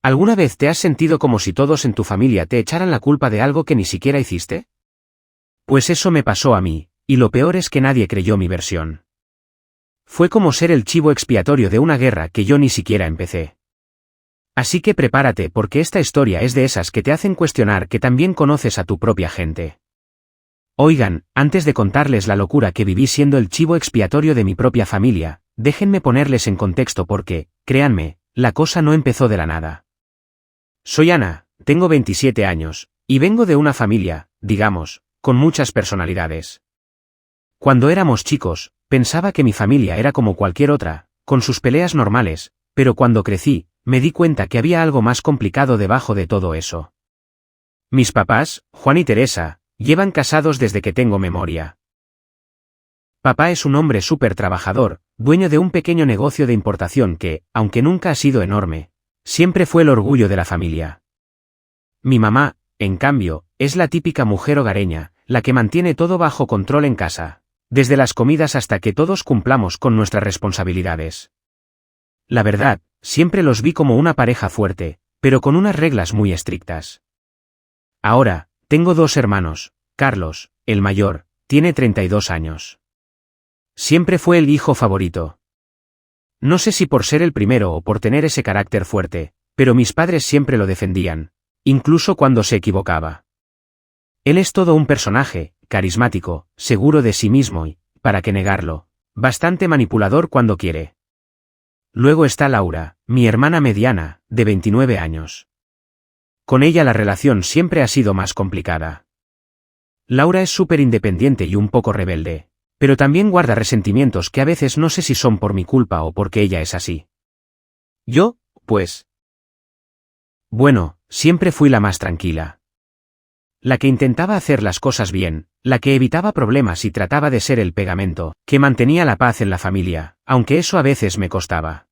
¿Alguna vez te has sentido como si todos en tu familia te echaran la culpa de algo que ni siquiera hiciste? Pues eso me pasó a mí, y lo peor es que nadie creyó mi versión. Fue como ser el chivo expiatorio de una guerra que yo ni siquiera empecé. Así que prepárate porque esta historia es de esas que te hacen cuestionar que también conoces a tu propia gente. Oigan, antes de contarles la locura que viví siendo el chivo expiatorio de mi propia familia, déjenme ponerles en contexto porque, créanme, la cosa no empezó de la nada. Soy Ana, tengo 27 años, y vengo de una familia, digamos, con muchas personalidades. Cuando éramos chicos, pensaba que mi familia era como cualquier otra, con sus peleas normales, pero cuando crecí, me di cuenta que había algo más complicado debajo de todo eso. Mis papás, Juan y Teresa, llevan casados desde que tengo memoria. Papá es un hombre súper trabajador, dueño de un pequeño negocio de importación que, aunque nunca ha sido enorme, siempre fue el orgullo de la familia. Mi mamá, en cambio, es la típica mujer hogareña, la que mantiene todo bajo control en casa, desde las comidas hasta que todos cumplamos con nuestras responsabilidades. La verdad, siempre los vi como una pareja fuerte, pero con unas reglas muy estrictas. Ahora, tengo 2 hermanos, Carlos, el mayor, tiene 32 años. Siempre fue el hijo favorito. No sé si por ser el primero o por tener ese carácter fuerte, pero mis padres siempre lo defendían, incluso cuando se equivocaba. Él es todo un personaje, carismático, seguro de sí mismo y, para qué negarlo, bastante manipulador cuando quiere. Luego está Laura, mi hermana mediana, de 29 años. Con ella la relación siempre ha sido más complicada. Laura es súper independiente y un poco rebelde, pero también guarda resentimientos que a veces no sé si son por mi culpa o porque ella es así. Yo, pues. Bueno, siempre fui la más tranquila. La que intentaba hacer las cosas bien, la que evitaba problemas y trataba de ser el pegamento, que mantenía la paz en la familia, aunque eso a veces me costaba.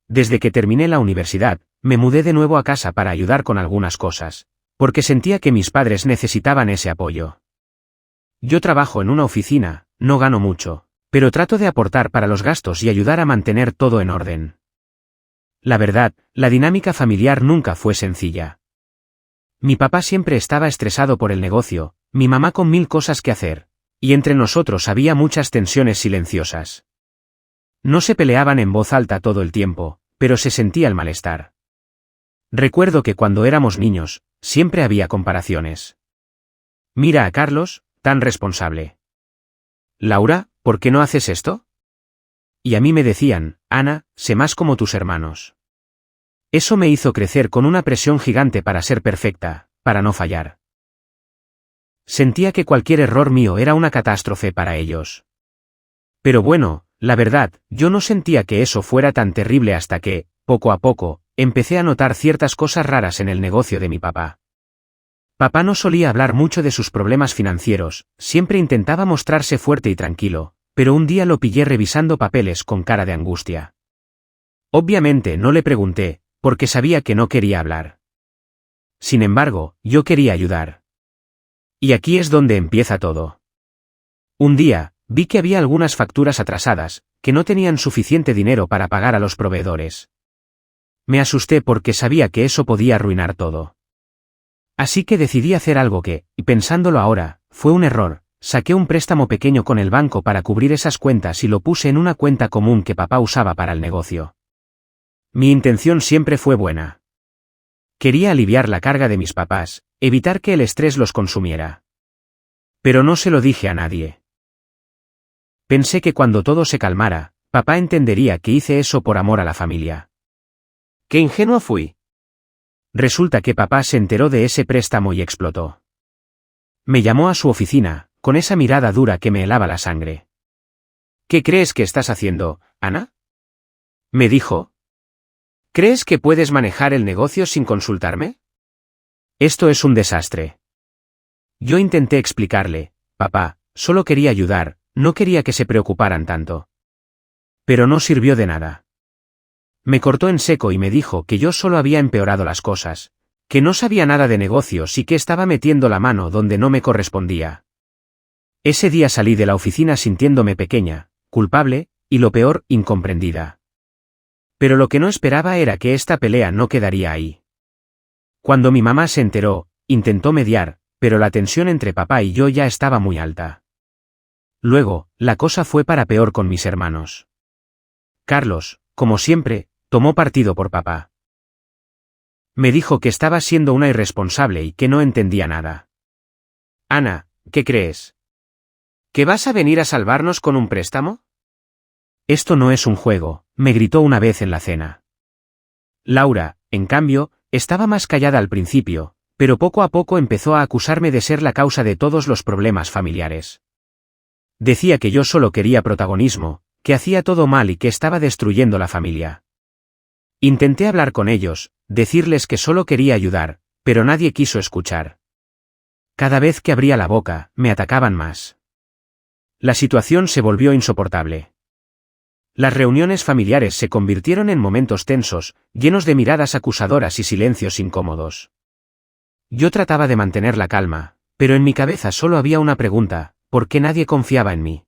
Desde que terminé la universidad, me mudé de nuevo a casa para ayudar con algunas cosas, porque sentía que mis padres necesitaban ese apoyo. Yo trabajo en una oficina, no gano mucho, pero trato de aportar para los gastos y ayudar a mantener todo en orden. La verdad, la dinámica familiar nunca fue sencilla. Mi papá siempre estaba estresado por el negocio, mi mamá con 1000 cosas que hacer, y entre nosotros había muchas tensiones silenciosas. No se peleaban en voz alta todo el tiempo, pero se sentía el malestar. Recuerdo que cuando éramos niños, siempre había comparaciones. Mira a Carlos, tan responsable. Laura, ¿por qué no haces esto? Y a mí me decían, Ana, sé más como tus hermanos. Eso me hizo crecer con una presión gigante para ser perfecta, para no fallar. Sentía que cualquier error mío era una catástrofe para ellos. Pero bueno, la verdad, yo no sentía que eso fuera tan terrible hasta que, poco a poco, empecé a notar ciertas cosas raras en el negocio de mi papá. Papá no solía hablar mucho de sus problemas financieros, siempre intentaba mostrarse fuerte y tranquilo, pero un día lo pillé revisando papeles con cara de angustia. Obviamente no le pregunté, porque sabía que no quería hablar. Sin embargo, yo quería ayudar. Y aquí es donde empieza todo. Un día, vi que había algunas facturas atrasadas, que no tenían suficiente dinero para pagar a los proveedores. Me asusté porque sabía que eso podía arruinar todo. Así que decidí hacer algo que, y pensándolo ahora, fue un error. Saqué un préstamo pequeño con el banco para cubrir esas cuentas y lo puse en una cuenta común que papá usaba para el negocio. Mi intención siempre fue buena. Quería aliviar la carga de mis papás, evitar que el estrés los consumiera. Pero no se lo dije a nadie. Pensé que cuando todo se calmara, papá entendería que hice eso por amor a la familia. ¡Qué ingenuo fui! Resulta que papá se enteró de ese préstamo y explotó. Me llamó a su oficina, con esa mirada dura que me helaba la sangre. ¿Qué crees que estás haciendo, Ana? Me dijo. ¿Crees que puedes manejar el negocio sin consultarme? Esto es un desastre. Yo intenté explicarle, papá, solo quería ayudar, no quería que se preocuparan tanto. Pero no sirvió de nada. Me cortó en seco y me dijo que yo solo había empeorado las cosas, que no sabía nada de negocios y que estaba metiendo la mano donde no me correspondía. Ese día salí de la oficina sintiéndome pequeña, culpable, y lo peor, incomprendida. Pero lo que no esperaba era que esta pelea no quedaría ahí. Cuando mi mamá se enteró, intentó mediar, pero la tensión entre papá y yo ya estaba muy alta. Luego, la cosa fue para peor con mis hermanos. Carlos, como siempre, tomó partido por papá. Me dijo que estaba siendo una irresponsable y que no entendía nada. Ana, ¿qué crees? ¿Que vas a venir a salvarnos con un préstamo? Esto no es un juego, me gritó una vez en la cena. Laura, en cambio, estaba más callada al principio, pero poco a poco empezó a acusarme de ser la causa de todos los problemas familiares. Decía que yo solo quería protagonismo, que hacía todo mal y que estaba destruyendo la familia. Intenté hablar con ellos, decirles que solo quería ayudar, pero nadie quiso escuchar. Cada vez que abría la boca, me atacaban más. La situación se volvió insoportable. Las reuniones familiares se convirtieron en momentos tensos, llenos de miradas acusadoras y silencios incómodos. Yo trataba de mantener la calma, pero en mi cabeza solo había una pregunta: ¿por qué nadie confiaba en mí?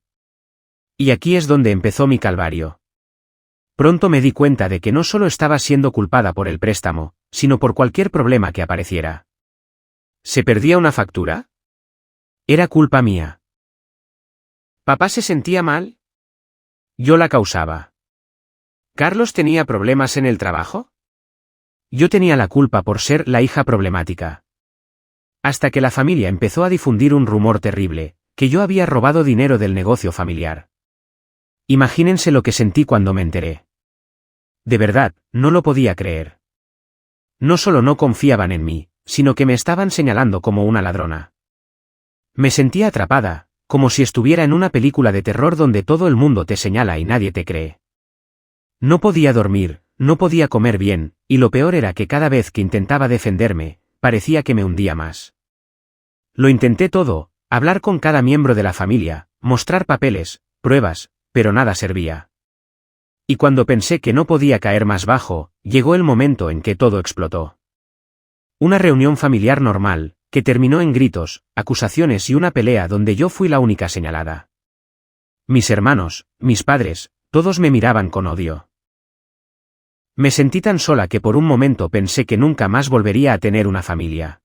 Y aquí es donde empezó mi calvario. Pronto me di cuenta de que no solo estaba siendo culpada por el préstamo, sino por cualquier problema que apareciera. ¿Se perdía una factura? Era culpa mía. ¿Papá se sentía mal? Yo la causaba. ¿Carlos tenía problemas en el trabajo? Yo tenía la culpa por ser la hija problemática. Hasta que la familia empezó a difundir un rumor terrible, que yo había robado dinero del negocio familiar. Imagínense lo que sentí cuando me enteré. De verdad, no lo podía creer. No solo no confiaban en mí, sino que me estaban señalando como una ladrona. Me sentía atrapada, como si estuviera en una película de terror donde todo el mundo te señala y nadie te cree. No podía dormir, no podía comer bien, y lo peor era que cada vez que intentaba defenderme, parecía que me hundía más. Lo intenté todo, hablar con cada miembro de la familia, mostrar papeles, pruebas, pero nada servía. Y cuando pensé que no podía caer más bajo, llegó el momento en que todo explotó. Una reunión familiar normal, que terminó en gritos, acusaciones y una pelea donde yo fui la única señalada. Mis hermanos, mis padres, todos me miraban con odio. Me sentí tan sola que por un momento pensé que nunca más volvería a tener una familia.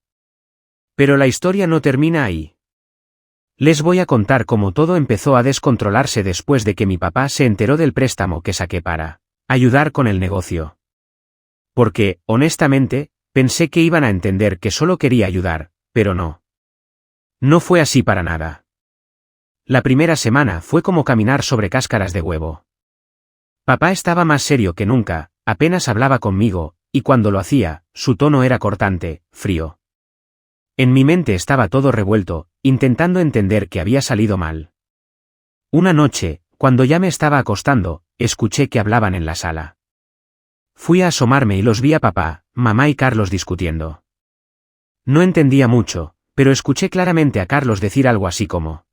Pero la historia no termina ahí. Les voy a contar cómo todo empezó a descontrolarse después de que mi papá se enteró del préstamo que saqué para ayudar con el negocio. Porque, honestamente, pensé que iban a entender que solo quería ayudar, pero no. No fue así para nada. La primera semana fue como caminar sobre cáscaras de huevo. Papá estaba más serio que nunca, apenas hablaba conmigo, y cuando lo hacía, su tono era cortante, frío. En mi mente estaba todo revuelto, intentando entender que había salido mal. Una noche, cuando ya me estaba acostando, escuché que hablaban en la sala. Fui a asomarme y los vi a papá, mamá y Carlos discutiendo. No entendía mucho, pero escuché claramente a Carlos decir algo así como: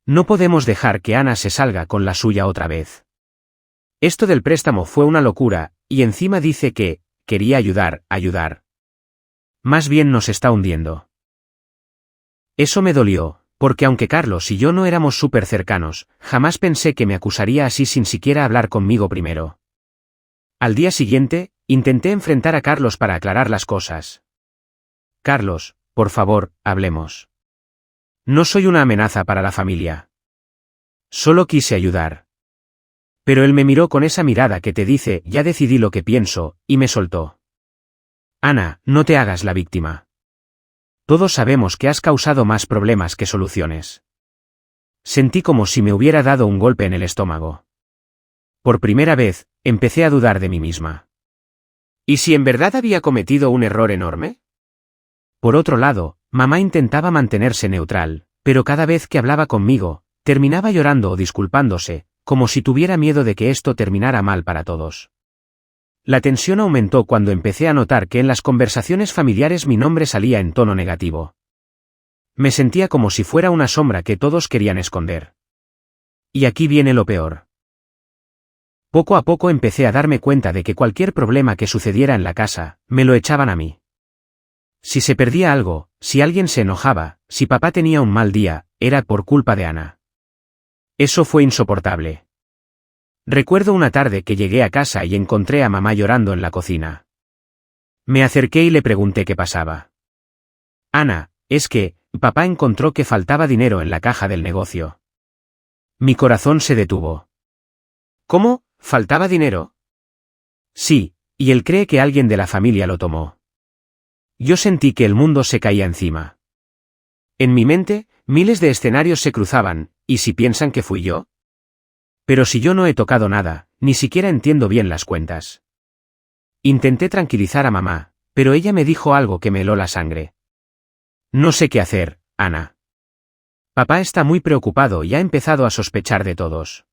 no podemos dejar que Ana se salga con la suya otra vez. Esto del préstamo fue una locura, y encima dice que quería ayudar. Más bien nos está hundiendo. Eso me dolió, porque aunque Carlos y yo no éramos súper cercanos, jamás pensé que me acusaría así sin siquiera hablar conmigo primero. Al día siguiente, intenté enfrentar a Carlos para aclarar las cosas. Carlos, por favor, hablemos. No soy una amenaza para la familia. Solo quise ayudar. Pero él me miró con esa mirada que te dice: ya decidí lo que pienso, y me soltó. Ana, no te hagas la víctima. Todos sabemos que has causado más problemas que soluciones. Sentí como si me hubiera dado un golpe en el estómago. Por primera vez, empecé a dudar de mí misma. ¿Y si en verdad había cometido un error enorme? Por otro lado, mamá intentaba mantenerse neutral, pero cada vez que hablaba conmigo, terminaba llorando o disculpándose, como si tuviera miedo de que esto terminara mal para todos. La tensión aumentó cuando empecé a notar que en las conversaciones familiares mi nombre salía en tono negativo. Me sentía como si fuera una sombra que todos querían esconder. Y aquí viene lo peor. Poco a poco empecé a darme cuenta de que cualquier problema que sucediera en la casa, me lo echaban a mí. Si se perdía algo, si alguien se enojaba, si papá tenía un mal día, era por culpa de Ana. Eso fue insoportable. Recuerdo una tarde que llegué a casa y encontré a mamá llorando en la cocina. Me acerqué y le pregunté qué pasaba. Ana, es que, papá encontró que faltaba dinero en la caja del negocio. Mi corazón se detuvo. ¿Cómo? ¿Faltaba dinero? Sí, y él cree que alguien de la familia lo tomó. Yo sentí que el mundo se caía encima. En mi mente, miles de escenarios se cruzaban, ¿y si piensan que fui yo? Pero si yo no he tocado nada, ni siquiera entiendo bien las cuentas. Intenté tranquilizar a mamá, pero ella me dijo algo que me heló la sangre. No sé qué hacer, Ana. Papá está muy preocupado y ha empezado a sospechar de todos.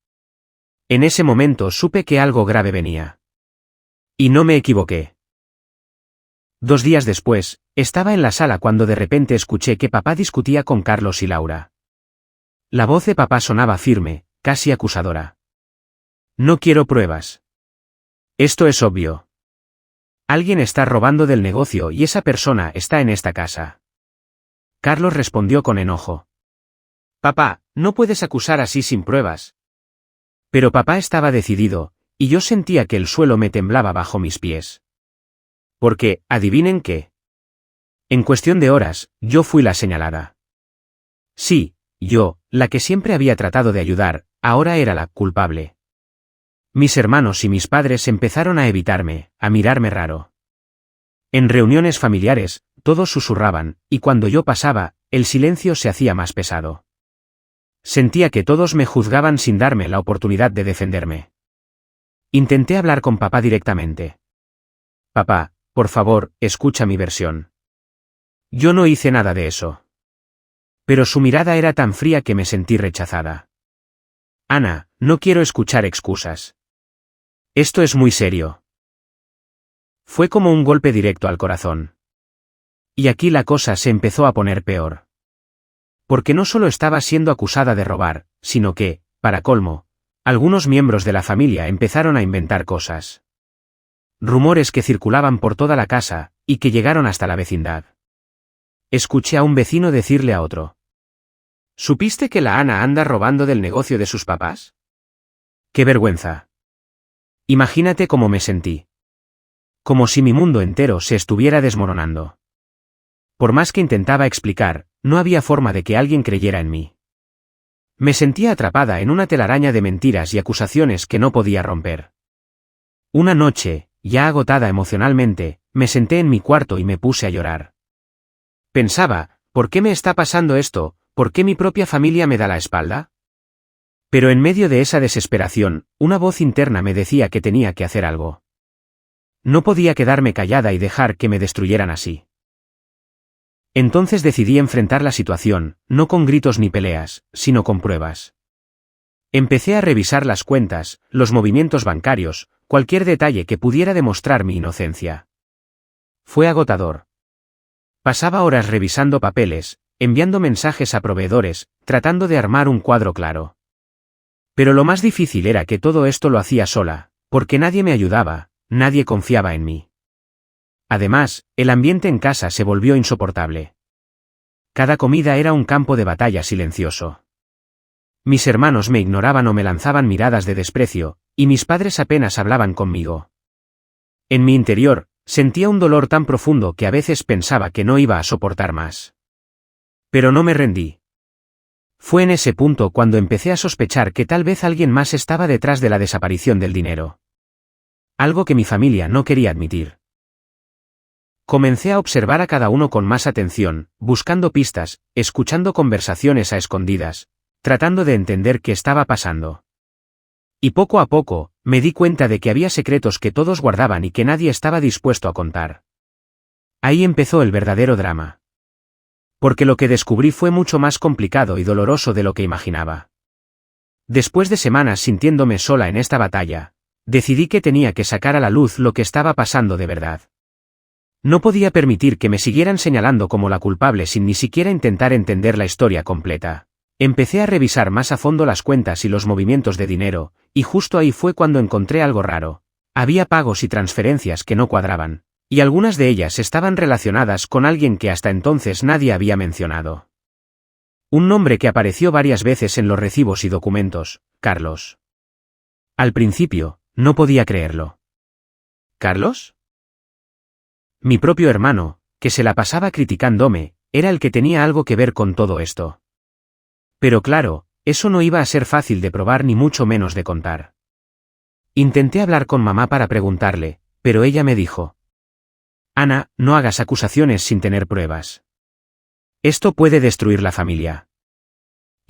En ese momento supe que algo grave venía. Y no me equivoqué. 2 días después, estaba en la sala cuando de repente escuché que papá discutía con Carlos y Laura. La voz de papá sonaba firme, casi acusadora. No quiero pruebas. Esto es obvio. Alguien está robando del negocio y esa persona está en esta casa. Carlos respondió con enojo. Papá, no puedes acusar así sin pruebas. Pero papá estaba decidido, y yo sentía que el suelo me temblaba bajo mis pies. Porque, adivinen qué. En cuestión de horas, yo fui la señalada. Sí, yo, la que siempre había tratado de ayudar, ahora era la culpable. Mis hermanos y mis padres empezaron a evitarme, a mirarme raro. En reuniones familiares, todos susurraban, y cuando yo pasaba, el silencio se hacía más pesado. Sentía que todos me juzgaban sin darme la oportunidad de defenderme. Intenté hablar con papá directamente. Papá, por favor, escucha mi versión. Yo no hice nada de eso. Pero su mirada era tan fría que me sentí rechazada. Ana, no quiero escuchar excusas. Esto es muy serio. Fue como un golpe directo al corazón. Y aquí la cosa se empezó a poner peor. Porque no solo estaba siendo acusada de robar, sino que, para colmo, algunos miembros de la familia empezaron a inventar cosas. Rumores que circulaban por toda la casa, y que llegaron hasta la vecindad. Escuché a un vecino decirle a otro. ¿Supiste que la Ana anda robando del negocio de sus papás? ¡Qué vergüenza! Imagínate cómo me sentí. Como si mi mundo entero se estuviera desmoronando. Por más que intentaba explicar, no había forma de que alguien creyera en mí. Me sentía atrapada en una telaraña de mentiras y acusaciones que no podía romper. Una noche, ya agotada emocionalmente, me senté en mi cuarto y me puse a llorar. Pensaba, ¿por qué me está pasando esto? ¿Por qué mi propia familia me da la espalda? Pero en medio de esa desesperación, una voz interna me decía que tenía que hacer algo. No podía quedarme callada y dejar que me destruyeran así. Entonces decidí enfrentar la situación, no con gritos ni peleas, sino con pruebas. Empecé a revisar las cuentas, los movimientos bancarios, cualquier detalle que pudiera demostrar mi inocencia. Fue agotador. Pasaba horas revisando papeles, enviando mensajes a proveedores, tratando de armar un cuadro claro. Pero lo más difícil era que todo esto lo hacía sola, porque nadie me ayudaba, nadie confiaba en mí. Además, el ambiente en casa se volvió insoportable. Cada comida era un campo de batalla silencioso. Mis hermanos me ignoraban o me lanzaban miradas de desprecio, y mis padres apenas hablaban conmigo. En mi interior, sentía un dolor tan profundo que a veces pensaba que no iba a soportar más. Pero no me rendí. Fue en ese punto cuando empecé a sospechar que tal vez alguien más estaba detrás de la desaparición del dinero. Algo que mi familia no quería admitir. Comencé a observar a cada uno con más atención, buscando pistas, escuchando conversaciones a escondidas, tratando de entender qué estaba pasando. Y poco a poco, me di cuenta de que había secretos que todos guardaban y que nadie estaba dispuesto a contar. Ahí empezó el verdadero drama. Porque lo que descubrí fue mucho más complicado y doloroso de lo que imaginaba. Después de semanas sintiéndome sola en esta batalla, decidí que tenía que sacar a la luz lo que estaba pasando de verdad. No podía permitir que me siguieran señalando como la culpable sin ni siquiera intentar entender la historia completa. Empecé a revisar más a fondo las cuentas y los movimientos de dinero, y justo ahí fue cuando encontré algo raro. Había pagos y transferencias que no cuadraban, y algunas de ellas estaban relacionadas con alguien que hasta entonces nadie había mencionado. Un nombre que apareció varias veces en los recibos y documentos, Carlos. Al principio, no podía creerlo. ¿Carlos? Mi propio hermano, que se la pasaba criticándome, era el que tenía algo que ver con todo esto. Pero claro, eso no iba a ser fácil de probar ni mucho menos de contar. Intenté hablar con mamá para preguntarle, pero ella me dijo: Ana, no hagas acusaciones sin tener pruebas. Esto puede destruir la familia.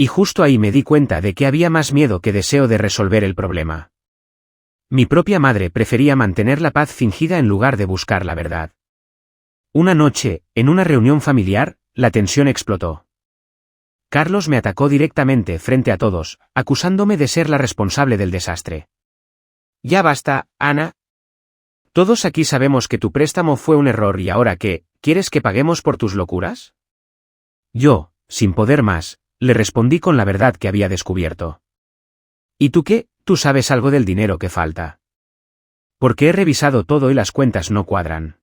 Y justo ahí me di cuenta de que había más miedo que deseo de resolver el problema. Mi propia madre prefería mantener la paz fingida en lugar de buscar la verdad. Una noche, en una reunión familiar, la tensión explotó. Carlos me atacó directamente frente a todos, acusándome de ser la responsable del desastre. Ya basta, Ana. Todos aquí sabemos que tu préstamo fue un error y ahora ¿qué? ¿Quieres que paguemos por tus locuras? Yo, sin poder más, le respondí con la verdad que había descubierto. ¿Y tú qué? ¿Tú sabes algo del dinero que falta? Porque he revisado todo y las cuentas no cuadran.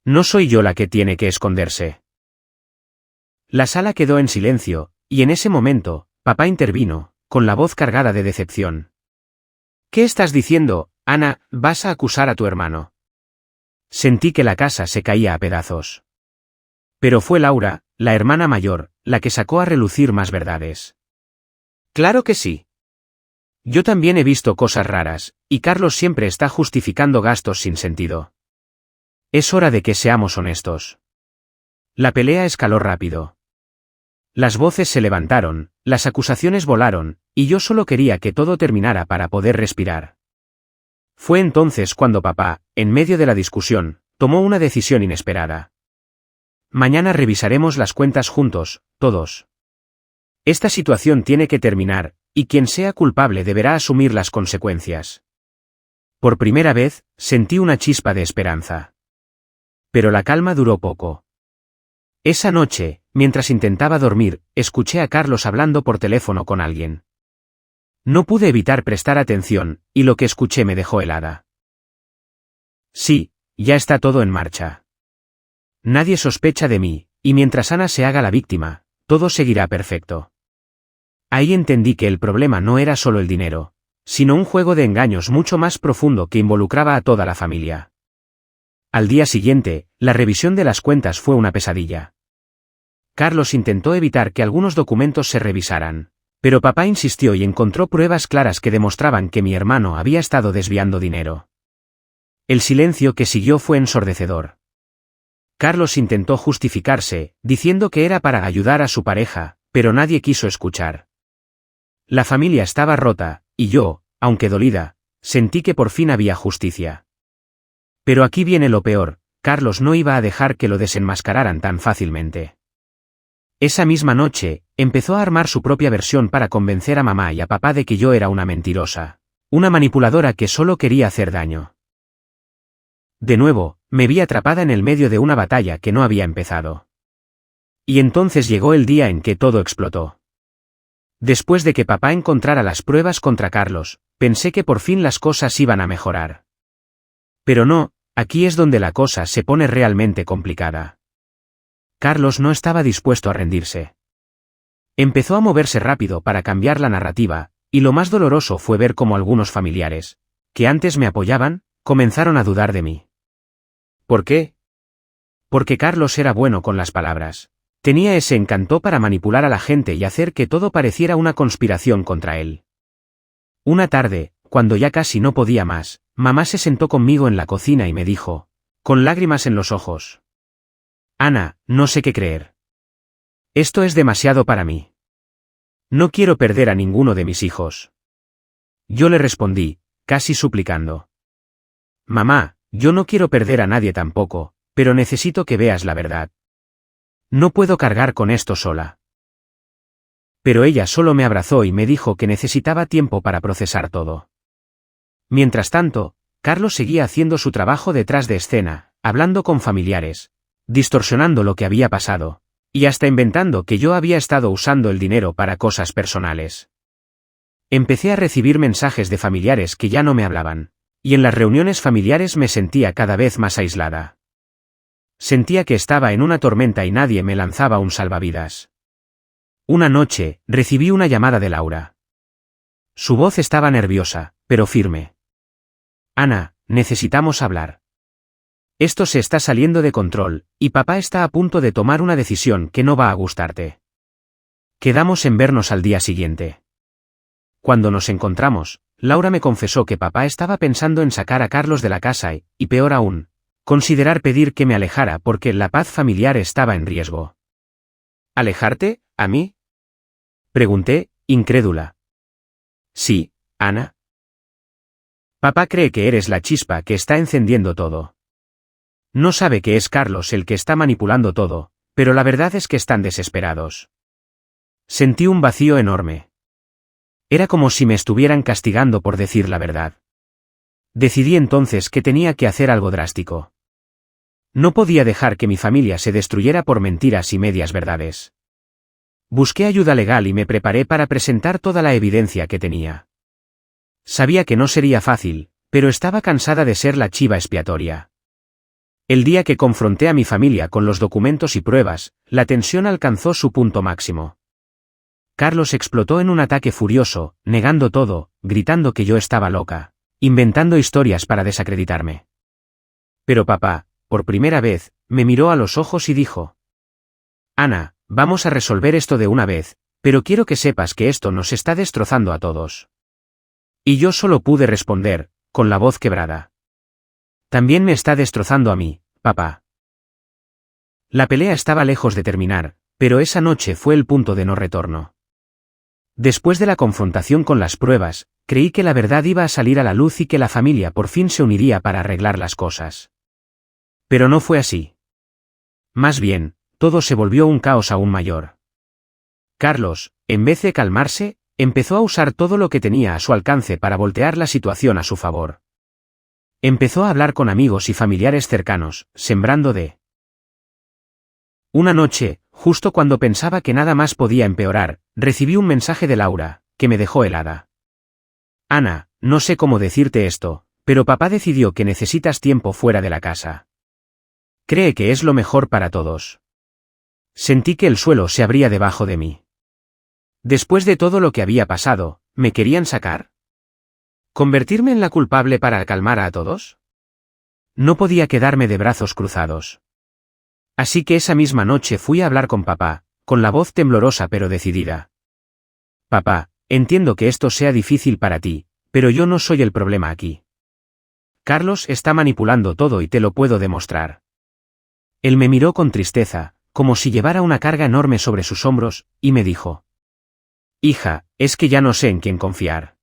No soy yo la que tiene que esconderse. La sala quedó en silencio, y en ese momento, papá intervino, con la voz cargada de decepción. ¿Qué estás diciendo, Ana? ¿Vas a acusar a tu hermano? Sentí que la casa se caía a pedazos. Pero fue Laura, la hermana mayor, la que sacó a relucir más verdades. Claro que sí. Yo también he visto cosas raras, y Carlos siempre está justificando gastos sin sentido. Es hora de que seamos honestos. La pelea escaló rápido. Las voces se levantaron, las acusaciones volaron, y yo solo quería que todo terminara para poder respirar. Fue entonces cuando papá, en medio de la discusión, tomó una decisión inesperada. Mañana revisaremos las cuentas juntos, todos. Esta situación tiene que terminar, y quien sea culpable deberá asumir las consecuencias. Por primera vez, sentí una chispa de esperanza. Pero la calma duró poco. Esa noche, mientras intentaba dormir, escuché a Carlos hablando por teléfono con alguien. No pude evitar prestar atención, y lo que escuché me dejó helada. Sí, ya está todo en marcha. Nadie sospecha de mí, y mientras Ana se haga la víctima, todo seguirá perfecto. Ahí entendí que el problema no era solo el dinero, sino un juego de engaños mucho más profundo que involucraba a toda la familia. Al día siguiente, la revisión de las cuentas fue una pesadilla. Carlos intentó evitar que algunos documentos se revisaran, pero papá insistió y encontró pruebas claras que demostraban que mi hermano había estado desviando dinero. El silencio que siguió fue ensordecedor. Carlos intentó justificarse, diciendo que era para ayudar a su pareja, pero nadie quiso escuchar. La familia estaba rota, y yo, aunque dolida, sentí que por fin había justicia. Pero aquí viene lo peor, Carlos no iba a dejar que lo desenmascararan tan fácilmente. Esa misma noche, empezó a armar su propia versión para convencer a mamá y a papá de que yo era una mentirosa, una manipuladora que solo quería hacer daño. De nuevo, me vi atrapada en el medio de una batalla que no había empezado. Y entonces llegó el día en que todo explotó. Después de que papá encontrara las pruebas contra Carlos, pensé que por fin las cosas iban a mejorar. Pero no, aquí es donde la cosa se pone realmente complicada. Carlos no estaba dispuesto a rendirse. Empezó a moverse rápido para cambiar la narrativa, y lo más doloroso fue ver cómo algunos familiares, que antes me apoyaban, comenzaron a dudar de mí. ¿Por qué? Porque Carlos era bueno con las palabras. Tenía ese encanto para manipular a la gente y hacer que todo pareciera una conspiración contra él. Una tarde, cuando ya casi no podía más, mamá se sentó conmigo en la cocina y me dijo, con lágrimas en los ojos: Ana, no sé qué creer. Esto es demasiado para mí. No quiero perder a ninguno de mis hijos. Yo le respondí, casi suplicando: Mamá, yo no quiero perder a nadie tampoco, pero necesito que veas la verdad. No puedo cargar con esto sola. Pero ella solo me abrazó y me dijo que necesitaba tiempo para procesar todo. Mientras tanto, Carlos seguía haciendo su trabajo detrás de escena, hablando con familiares, distorsionando lo que había pasado, y hasta inventando que yo había estado usando el dinero para cosas personales. Empecé a recibir mensajes de familiares que ya no me hablaban, y en las reuniones familiares me sentía cada vez más aislada. Sentía que estaba en una tormenta y nadie me lanzaba un salvavidas. Una noche, recibí una llamada de Laura. Su voz estaba nerviosa, pero firme. Ana, necesitamos hablar. Esto se está saliendo de control, y papá está a punto de tomar una decisión que no va a gustarte. Quedamos en vernos al día siguiente. Cuando nos encontramos, Laura me confesó que papá estaba pensando en sacar a Carlos de la casa y peor aún, considerar pedir que me alejara porque la paz familiar estaba en riesgo. ¿Alejarte? ¿A mí? Pregunté, incrédula. Sí, Ana. Papá cree que eres la chispa que está encendiendo todo. No sabe que es Carlos el que está manipulando todo, pero la verdad es que están desesperados. Sentí un vacío enorme. Era como si me estuvieran castigando por decir la verdad. Decidí entonces que tenía que hacer algo drástico. No podía dejar que mi familia se destruyera por mentiras y medias verdades. Busqué ayuda legal y me preparé para presentar toda la evidencia que tenía. Sabía que no sería fácil, pero estaba cansada de ser la chiva expiatoria. El día que confronté a mi familia con los documentos y pruebas, la tensión alcanzó su punto máximo. Carlos explotó en un ataque furioso, negando todo, gritando que yo estaba loca, inventando historias para desacreditarme. Pero papá, por primera vez, me miró a los ojos y dijo: Ana, vamos a resolver esto de una vez, pero quiero que sepas que esto nos está destrozando a todos. Y yo solo pude responder, con la voz quebrada: también me está destrozando a mí, papá. La pelea estaba lejos de terminar, pero esa noche fue el punto de no retorno. Después de la confrontación con las pruebas, creí que la verdad iba a salir a la luz y que la familia por fin se uniría para arreglar las cosas. Pero no fue así. Más bien, todo se volvió un caos aún mayor. Carlos, en vez de calmarse, empezó a usar todo lo que tenía a su alcance para voltear la situación a su favor. Empezó a hablar con amigos y familiares cercanos, sembrando de. Una noche, justo cuando pensaba que nada más podía empeorar, recibí un mensaje de Laura, que me dejó helada. Ana, no sé cómo decirte esto, pero papá decidió que necesitas tiempo fuera de la casa. Cree que es lo mejor para todos. Sentí que el suelo se abría debajo de mí. Después de todo lo que había pasado, ¿me querían sacar? ¿Convertirme en la culpable para calmar a todos? No podía quedarme de brazos cruzados. Así que esa misma noche fui a hablar con papá, con la voz temblorosa pero decidida. Papá, entiendo que esto sea difícil para ti, pero yo no soy el problema aquí. Carlos está manipulando todo y te lo puedo demostrar. Él me miró con tristeza, como si llevara una carga enorme sobre sus hombros, y me dijo: hija, es que ya no sé en quién confiar.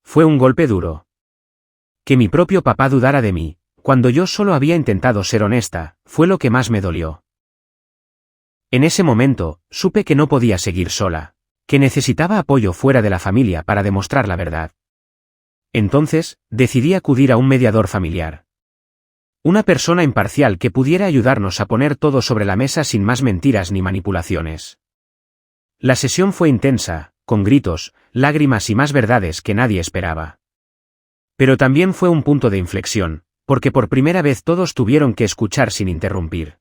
Fue un golpe duro. Que mi propio papá dudara de mí, cuando yo solo había intentado ser honesta, fue lo que más me dolió. En ese momento, supe que no podía seguir sola, que necesitaba apoyo fuera de la familia para demostrar la verdad. Entonces, decidí acudir a un mediador familiar. Una persona imparcial que pudiera ayudarnos a poner todo sobre la mesa sin más mentiras ni manipulaciones. La sesión fue intensa, con gritos, lágrimas y más verdades que nadie esperaba. Pero también fue un punto de inflexión, porque por primera vez todos tuvieron que escuchar sin interrumpir.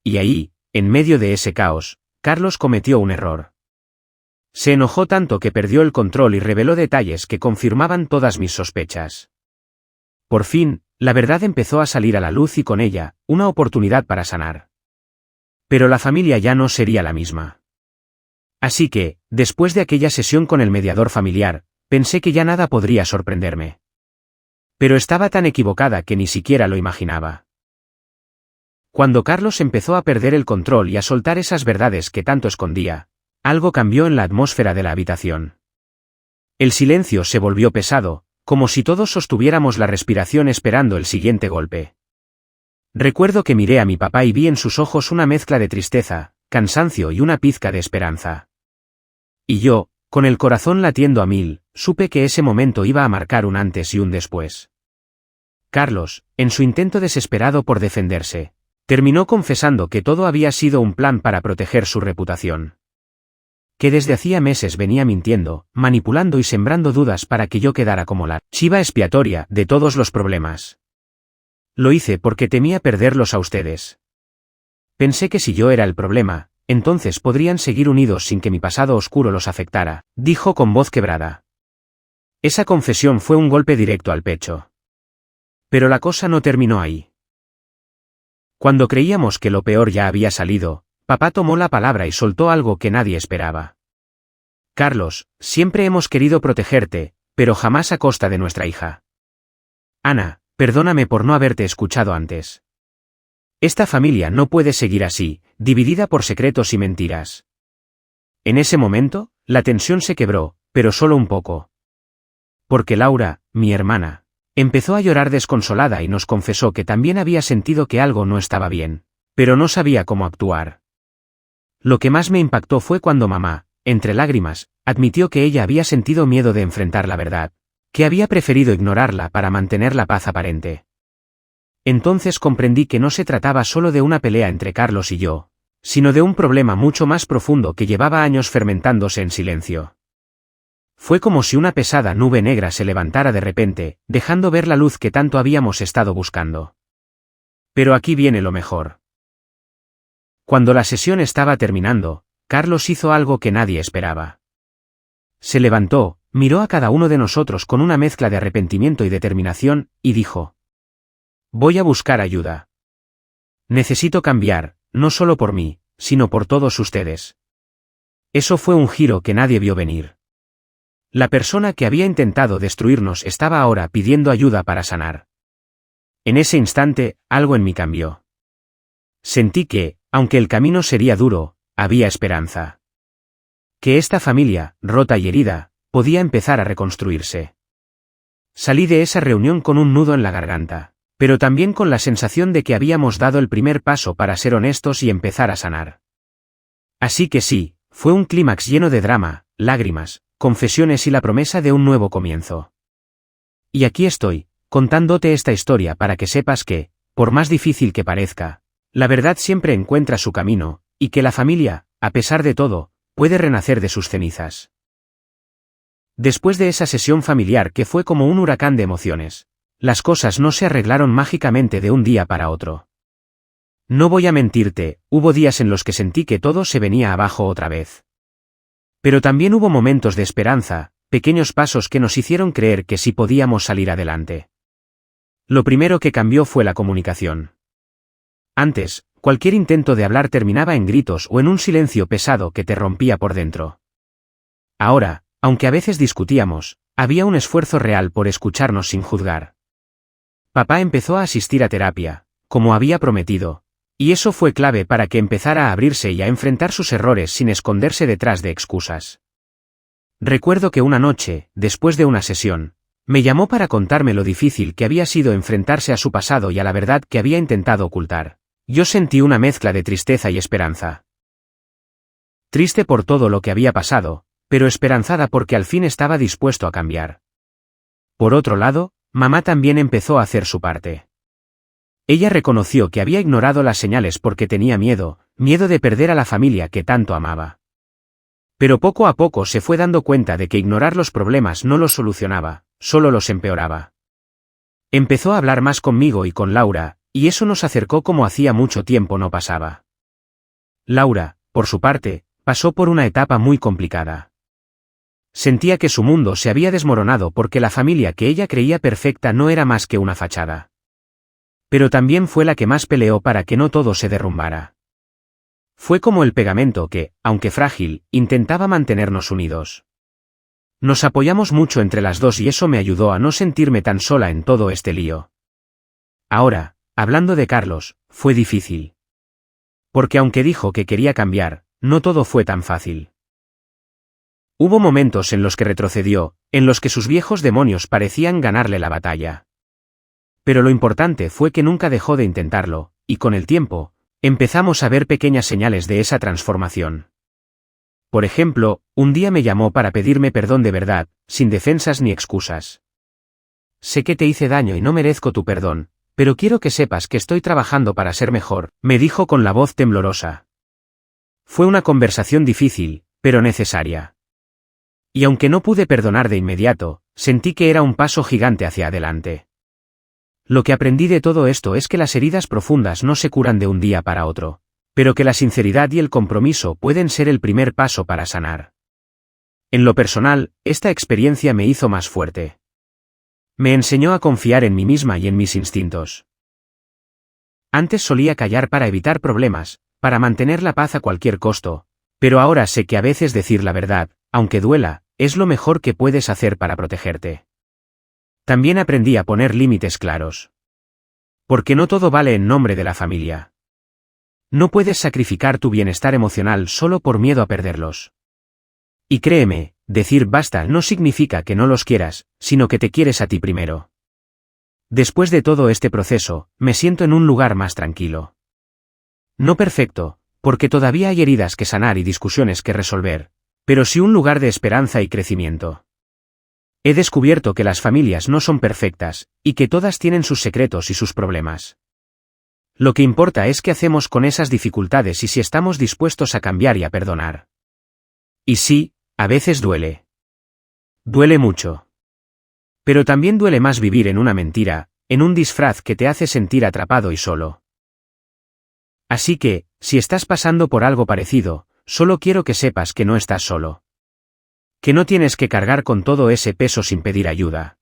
Y ahí, en medio de ese caos, Carlos cometió un error. Se enojó tanto que perdió el control y reveló detalles que confirmaban todas mis sospechas. Por fin, la verdad empezó a salir a la luz y con ella, una oportunidad para sanar. Pero la familia ya no sería la misma. Así que, después de aquella sesión con el mediador familiar, pensé que ya nada podría sorprenderme. Pero estaba tan equivocada que ni siquiera lo imaginaba. Cuando Carlos empezó a perder el control y a soltar esas verdades que tanto escondía, algo cambió en la atmósfera de la habitación. El silencio se volvió pesado, como si todos sostuviéramos la respiración esperando el siguiente golpe. Recuerdo que miré a mi papá y vi en sus ojos una mezcla de tristeza, cansancio y una pizca de esperanza. Y yo, con el corazón latiendo a mil, supe que ese momento iba a marcar un antes y un después. Carlos, en su intento desesperado por defenderse, terminó confesando que todo había sido un plan para proteger su reputación. Que desde hacía meses venía mintiendo, manipulando y sembrando dudas para que yo quedara como la chiva expiatoria de todos los problemas. Lo hice porque temía perderlos a ustedes. Pensé que si yo era el problema, entonces podrían seguir unidos sin que mi pasado oscuro los afectara, dijo con voz quebrada. Esa confesión fue un golpe directo al pecho. Pero la cosa no terminó ahí. Cuando creíamos que lo peor ya había salido, papá tomó la palabra y soltó algo que nadie esperaba. Carlos, siempre hemos querido protegerte, pero jamás a costa de nuestra hija. Ana, perdóname por no haberte escuchado antes. Esta familia no puede seguir así, dividida por secretos y mentiras. En ese momento, la tensión se quebró, pero solo un poco. Porque Laura, mi hermana, empezó a llorar desconsolada y nos confesó que también había sentido que algo no estaba bien, pero no sabía cómo actuar. Lo que más me impactó fue cuando mamá, entre lágrimas, admitió que ella había sentido miedo de enfrentar la verdad, que había preferido ignorarla para mantener la paz aparente. Entonces comprendí que no se trataba solo de una pelea entre Carlos y yo, sino de un problema mucho más profundo que llevaba años fermentándose en silencio. Fue como si una pesada nube negra se levantara de repente, dejando ver la luz que tanto habíamos estado buscando. Pero aquí viene lo mejor. Cuando la sesión estaba terminando, Carlos hizo algo que nadie esperaba. Se levantó, miró a cada uno de nosotros con una mezcla de arrepentimiento y determinación, y dijo: «Voy a buscar ayuda. Necesito cambiar, no solo por mí, sino por todos ustedes». Eso fue un giro que nadie vio venir. La persona que había intentado destruirnos estaba ahora pidiendo ayuda para sanar. En ese instante, algo en mí cambió. Sentí que, aunque el camino sería duro, había esperanza. Que esta familia, rota y herida, podía empezar a reconstruirse. Salí de esa reunión con un nudo en la garganta, pero también con la sensación de que habíamos dado el primer paso para ser honestos y empezar a sanar. Así que sí, fue un clímax lleno de drama, lágrimas, confesiones y la promesa de un nuevo comienzo. Y aquí estoy, contándote esta historia para que sepas que, por más difícil que parezca, la verdad siempre encuentra su camino, y que la familia, a pesar de todo, puede renacer de sus cenizas. Después de esa sesión familiar que fue como un huracán de emociones, las cosas no se arreglaron mágicamente de un día para otro. No voy a mentirte, hubo días en los que sentí que todo se venía abajo otra vez. Pero también hubo momentos de esperanza, pequeños pasos que nos hicieron creer que sí podíamos salir adelante. Lo primero que cambió fue la comunicación. Antes, cualquier intento de hablar terminaba en gritos o en un silencio pesado que te rompía por dentro. Ahora, aunque a veces discutíamos, había un esfuerzo real por escucharnos sin juzgar. Papá empezó a asistir a terapia, como había prometido, y eso fue clave para que empezara a abrirse y a enfrentar sus errores sin esconderse detrás de excusas. Recuerdo que una noche, después de una sesión, me llamó para contarme lo difícil que había sido enfrentarse a su pasado y a la verdad que había intentado ocultar. Yo sentí una mezcla de tristeza y esperanza. Triste por todo lo que había pasado, pero esperanzada porque al fin estaba dispuesto a cambiar. Por otro lado, mamá también empezó a hacer su parte. Ella reconoció que había ignorado las señales porque tenía miedo de perder a la familia que tanto amaba. Pero poco a poco se fue dando cuenta de que ignorar los problemas no los solucionaba, solo los empeoraba. Empezó a hablar más conmigo y con Laura, y eso nos acercó como hacía mucho tiempo no pasaba. Laura, por su parte, pasó por una etapa muy complicada. Sentía que su mundo se había desmoronado porque la familia que ella creía perfecta no era más que una fachada. Pero también fue la que más peleó para que no todo se derrumbara. Fue como el pegamento que, aunque frágil, intentaba mantenernos unidos. Nos apoyamos mucho entre las dos y eso me ayudó a no sentirme tan sola en todo este lío. Ahora, hablando de Carlos, fue difícil. Porque aunque dijo que quería cambiar, no todo fue tan fácil. Hubo momentos en los que retrocedió, en los que sus viejos demonios parecían ganarle la batalla. Pero lo importante fue que nunca dejó de intentarlo, y con el tiempo, empezamos a ver pequeñas señales de esa transformación. Por ejemplo, un día me llamó para pedirme perdón de verdad, sin defensas ni excusas. Sé que te hice daño y no merezco tu perdón, pero quiero que sepas que estoy trabajando para ser mejor, me dijo con la voz temblorosa. Fue una conversación difícil, pero necesaria. Y aunque no pude perdonar de inmediato, sentí que era un paso gigante hacia adelante. Lo que aprendí de todo esto es que las heridas profundas no se curan de un día para otro, pero que la sinceridad y el compromiso pueden ser el primer paso para sanar. En lo personal, esta experiencia me hizo más fuerte. Me enseñó a confiar en mí misma y en mis instintos. Antes solía callar para evitar problemas, para mantener la paz a cualquier costo, pero ahora sé que a veces decir la verdad, aunque duela, es lo mejor que puedes hacer para protegerte. También aprendí a poner límites claros. Porque no todo vale en nombre de la familia. No puedes sacrificar tu bienestar emocional solo por miedo a perderlos. Y créeme, decir basta no significa que no los quieras, sino que te quieres a ti primero. Después de todo este proceso, me siento en un lugar más tranquilo. No perfecto, porque todavía hay heridas que sanar y discusiones que resolver, pero sí un lugar de esperanza y crecimiento. He descubierto que las familias no son perfectas, y que todas tienen sus secretos y sus problemas. Lo que importa es qué hacemos con esas dificultades y si estamos dispuestos a cambiar y a perdonar. Y sí, a veces duele. Duele mucho. Pero también duele más vivir en una mentira, en un disfraz que te hace sentir atrapado y solo. Así que, si estás pasando por algo parecido, solo quiero que sepas que no estás solo. Que no tienes que cargar con todo ese peso sin pedir ayuda.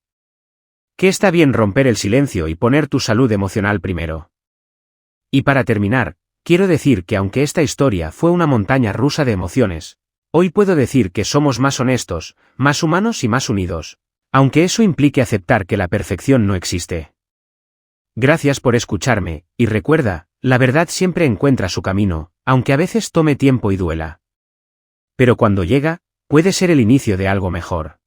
Que está bien romper el silencio y poner tu salud emocional primero. Y para terminar, quiero decir que aunque esta historia fue una montaña rusa de emociones, hoy puedo decir que somos más honestos, más humanos y más unidos, aunque eso implique aceptar que la perfección no existe. Gracias por escucharme, y recuerda, la verdad siempre encuentra su camino, aunque a veces tome tiempo y duela. Pero cuando llega, puede ser el inicio de algo mejor.